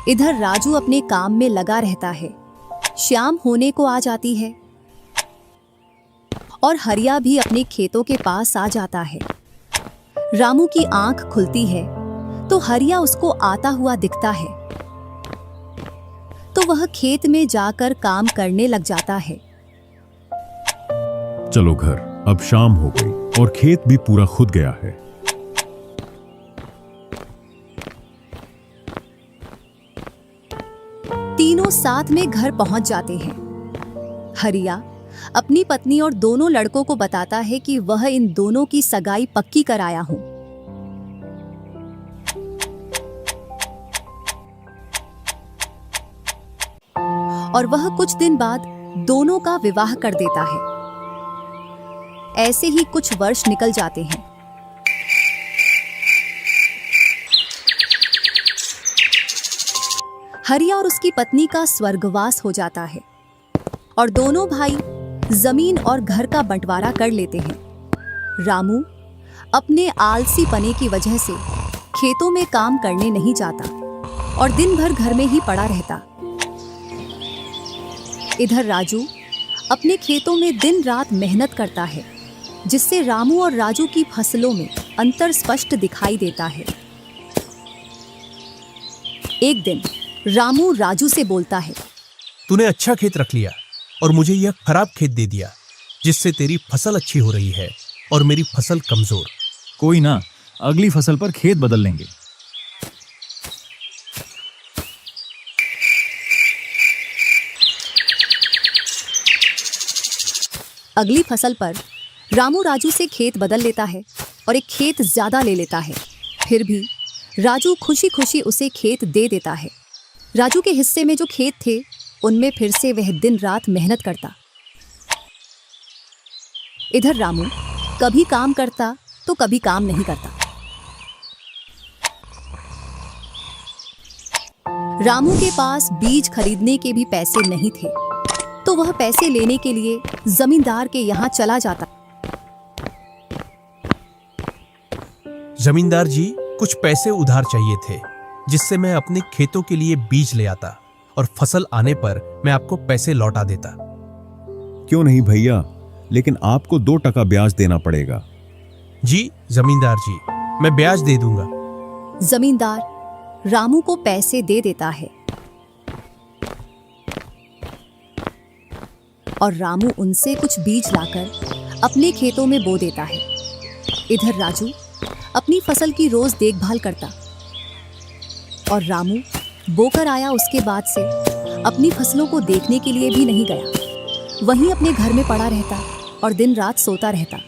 इधर राजू अपने काम में लगा रहता है। शाम होने को आ जाती है और हरिया भी अपने खेतों के पास आ जाता है। रामू की आंख खुलती है तो हरिया उसको आता हुआ दिखता है, तो वह खेत में जाकर काम करने लग जाता है। चलो घर, अब शाम हो गई और खेत भी पूरा खुद गया है। तीनों साथ में घर पहुंच जाते हैं। हरिया अपनी पत्नी और दोनों लड़कों को बताता है कि वह इन दोनों की सगाई पक्की कराया हूं। और वह कुछ दिन बाद दोनों का विवाह कर देता है। ऐसे ही कुछ वर्ष निकल जाते हैं। हरिया और उसकी पत्नी का स्वर्गवास हो जाता है और दोनों भाई जमीन और घर का बंटवारा कर लेते हैं। रामू अपने आलसी पने की वजह से खेतों में काम करने नहीं जाता और दिन भर घर में ही पड़ा रहता। इधर राजू अपने खेतों में दिन रात मेहनत करता है, जिससे रामू और राजू की फसलों में अंतर स्पष्ट दिखाई देता है। एक दिन रामू राजू से बोलता है, तूने अच्छा खेत रख लिया और मुझे यह खराब खेत दे दिया, जिससे तेरी फसल अच्छी हो रही है और मेरी फसल कमजोर। कोई ना, अगली फसल पर खेत बदल लेंगे। अगली फसल पर रामू राजू से खेत बदल लेता है और एक खेत ज्यादा ले लेता है। फिर भी राजू खुशी खुशी उसे खेत दे देता है। राजू के हिस्से में जो खेत थे उनमें फिर से वह दिन रात मेहनत करता। इधर रामू कभी काम करता तो कभी काम नहीं करता। रामू के पास बीज खरीदने के भी पैसे नहीं थे, तो वह पैसे लेने के लिए जमींदार के यहाँ चला जाता। जमींदार जी, कुछ पैसे उधार चाहिए थे, जिससे मैं अपने खेतों के लिए बीज ले आता और फसल आने पर मैं आपको पैसे लौटा देता। क्यों नहीं भैया, लेकिन आपको 2% ब्याज देना पड़ेगा। जी जमींदार जी, मैं ब्याज दे दूंगा। जमींदार रामू को पैसे दे देता है और रामू उनसे कुछ बीज लाकर अपने खेतों में बो देता है। इधर राजू अपनी फसल की रोज देखभाल करता और रामू बोकर आया उसके बाद से अपनी फसलों को देखने के लिए भी नहीं गया। वहीं अपने घर में पड़ा रहता और दिन रात सोता रहता।